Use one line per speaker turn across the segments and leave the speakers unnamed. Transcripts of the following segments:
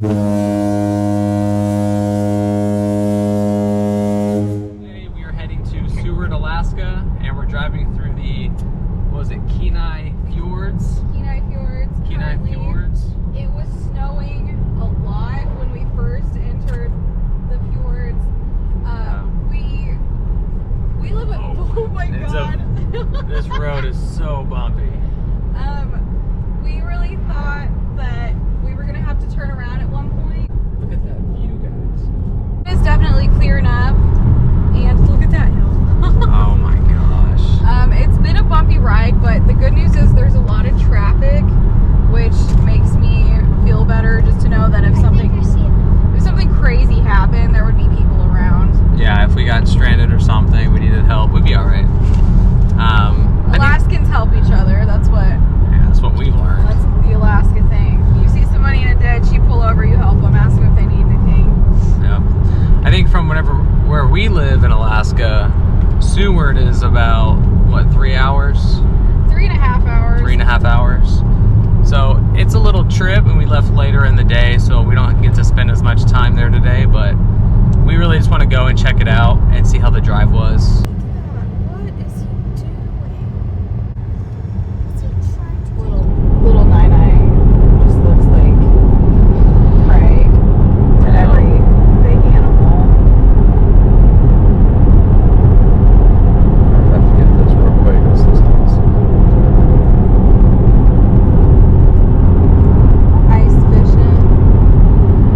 Today we are heading to Seward, Alaska, and we're driving through the, what was it, Kenai Fjords?
Kenai Fjords.
Kenai Fjords.
It was snowing a lot when we first entered the fjords. We live at, oh my god.
This road is so bumpy.
We really thought that we were gonna have to turn around at one point.
Look at that view, guys.
It's definitely clearing up, and look at that hill.
Oh my gosh.
It's been a bumpy ride, but the good news is there's a lot of traffic, which makes me feel better just to know that if something crazy happened, there would be people around.
Yeah, if we got stranded or something, we needed help, we'd be alright.
Alaskans help each other, that's what
we've learned.
That's the Alaska thing. You see somebody in a ditch, you pull over, you help them, ask them if they need anything.
Yep. I think from where we live in Alaska, Seward is about, what, 3 hours?
3.5 hours.
3.5 hours. So it's a little trip, and we left later in the day, so we don't get to spend as much time there today, but we really just want to go and check it out and see how the drive was.
What is he doing? Little Nine just looks like prey to every big animal.
I have to get this real quick. This looks awesome.
Ice fishing.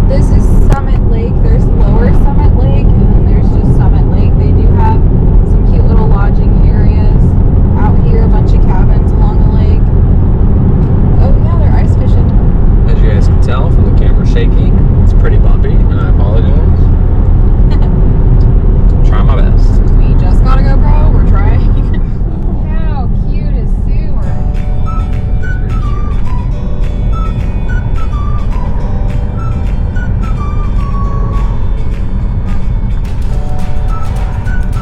This is Summit Lake. There's Lower Summit Lake, and then there's just Summit Lake. They do have some cute little lodging areas out here, a bunch of cabins along the lake. Oh yeah, they're ice fishing.
As you guys can tell from the camera shaking, it's pretty bumpy, and I apologize. Try my best.
We just got a GoPro. We're trying. How cute is Seward?
It's pretty cute.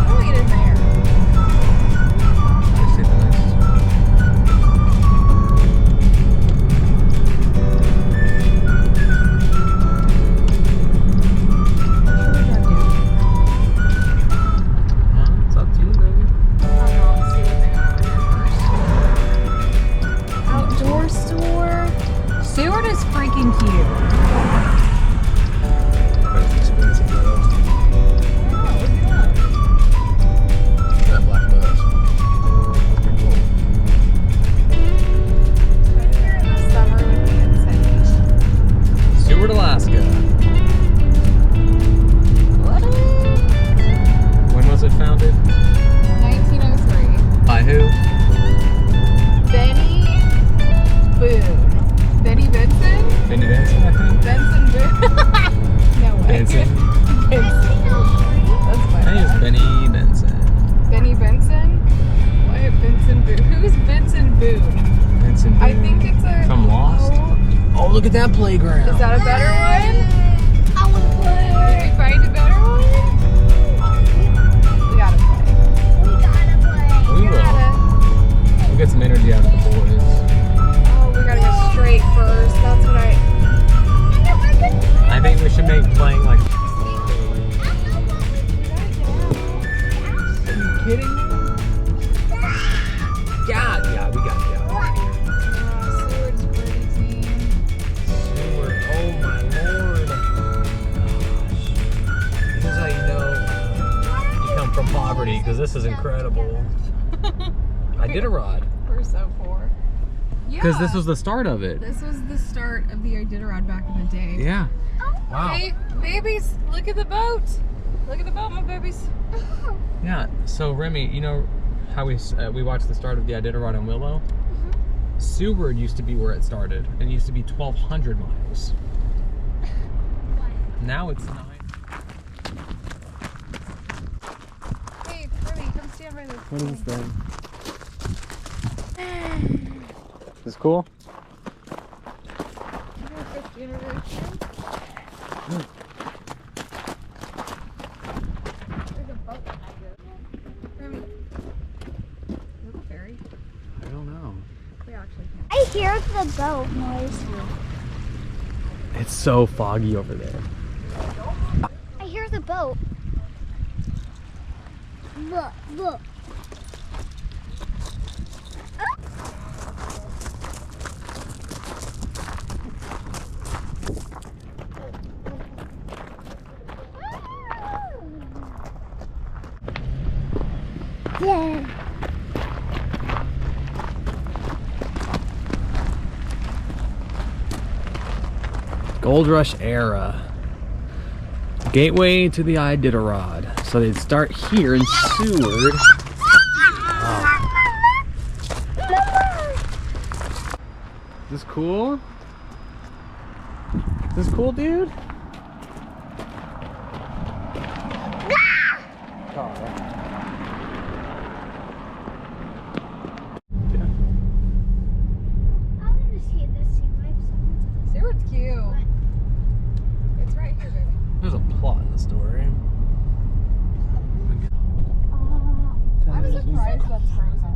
I'll eat in there.
I see the nice. It's up to you, baby.
Outdoor store. Seward is freaking cute.
But it's expensive though.
Oh, look at that.
That black bus. Pretty cool.
Here in the summer would be insane.
Seward, Alaska.
What?
When was it founded?
1903.
By who?
Benny Boone. Benny Benson?
Benny Benson, I think.
Benson Boone. No way.
Benson.
Benson. That's my
I think it's
bad.
Benny Benson.
Benny Benson? Why Benson Boone? Who's Benson Boone?
Benson Boone.
I think it's a...
From Lost? Oh, look at that playground.
Is that a better one?
I want to play.
Did we find a better one? We gotta play.
We gotta play.
We will. We'll get some energy out of the boys.
Oh, we gotta go straight first. That's what
I think we should make playing like. Are you kidding me? God, yeah, we got you.
Seward's pretty team.
Seward, oh my lord. Gosh. This is how you know you come from poverty, because this is incredible. Iditarod.
We're so poor. Yeah.
Because this was the start of it.
This was the start of the Iditarod back in the day.
Yeah. Wow.
Hey, babies, look at the boat. Look at the boat, my babies.
Yeah. So Remy, you know how we watched the start of the Iditarod in Willow? Seward used to be where it started, and it used to be 1,200 miles. Now it's 9.
Hey, Remy, come stand by this.
What is this thing? Is this cool?
There's a boat behind you. Remy, is it a ferry?
I don't know.
We actually can't.
I hear the boat noise.
It's so foggy over there.
I hear the boat. Look, look. Yeah.
Gold Rush era. Gateway to the Iditarod. So they'd start here in Seward. Wow. Is this cool? Is this cool, dude?
Seward's cute. It's right here, baby.
There's a plot in the story.
I'm surprised that's frozen.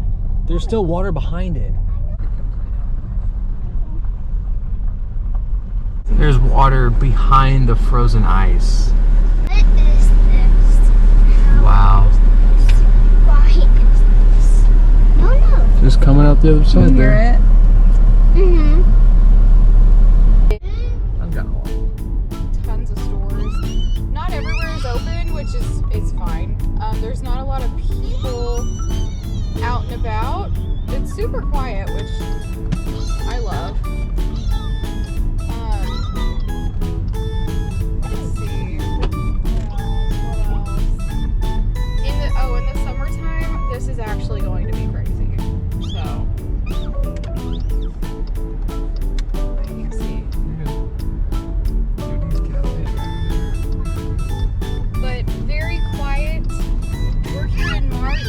There's still water behind it. There's water behind the frozen ice.
What is this?
Wow.
Why is this? No, no.
Just coming out the other
Can
side
you hear
there.
it?
Mm-hmm.
I've got one.
Tons of stores. Not everywhere is open, which is fine. There's not a lot of people out and about. It's super quiet, which I love. Let's see. What else? In the summertime, this is actually going to be crazy. So. I can't see. But very quiet. We're here in March.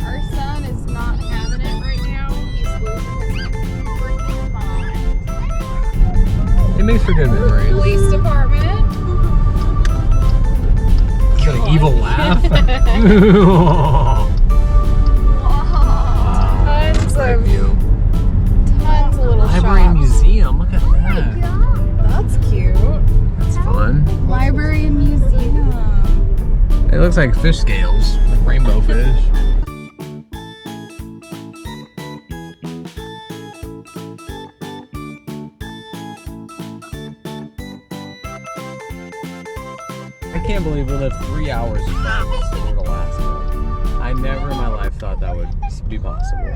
Our son is not having it right now. He's losing his freaking mind.
It makes for good memories.
Police department.
Is that an evil laugh?
Tons of little
Library and
shops.
museum. Look at that.
That's cute.
That's fun.
Library and museum.
It looks like fish scales, like rainbow fish. I can't believe we lived 3 hours from Seward, Alaska. I never in my life thought that would be possible.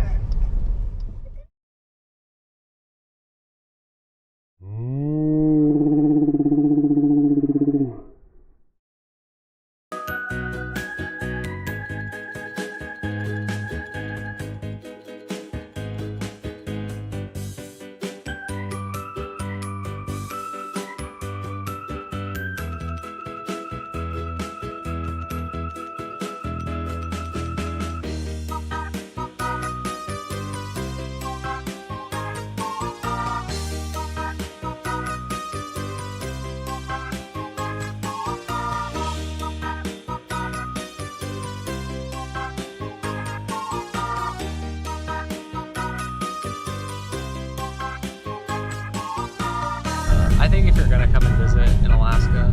I think if you're gonna come and visit in Alaska,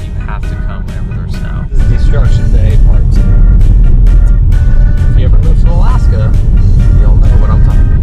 you have to come whenever there's snow. This is Destruction Day Part 2. If you ever moved to Alaska, you'll know what I'm talking about.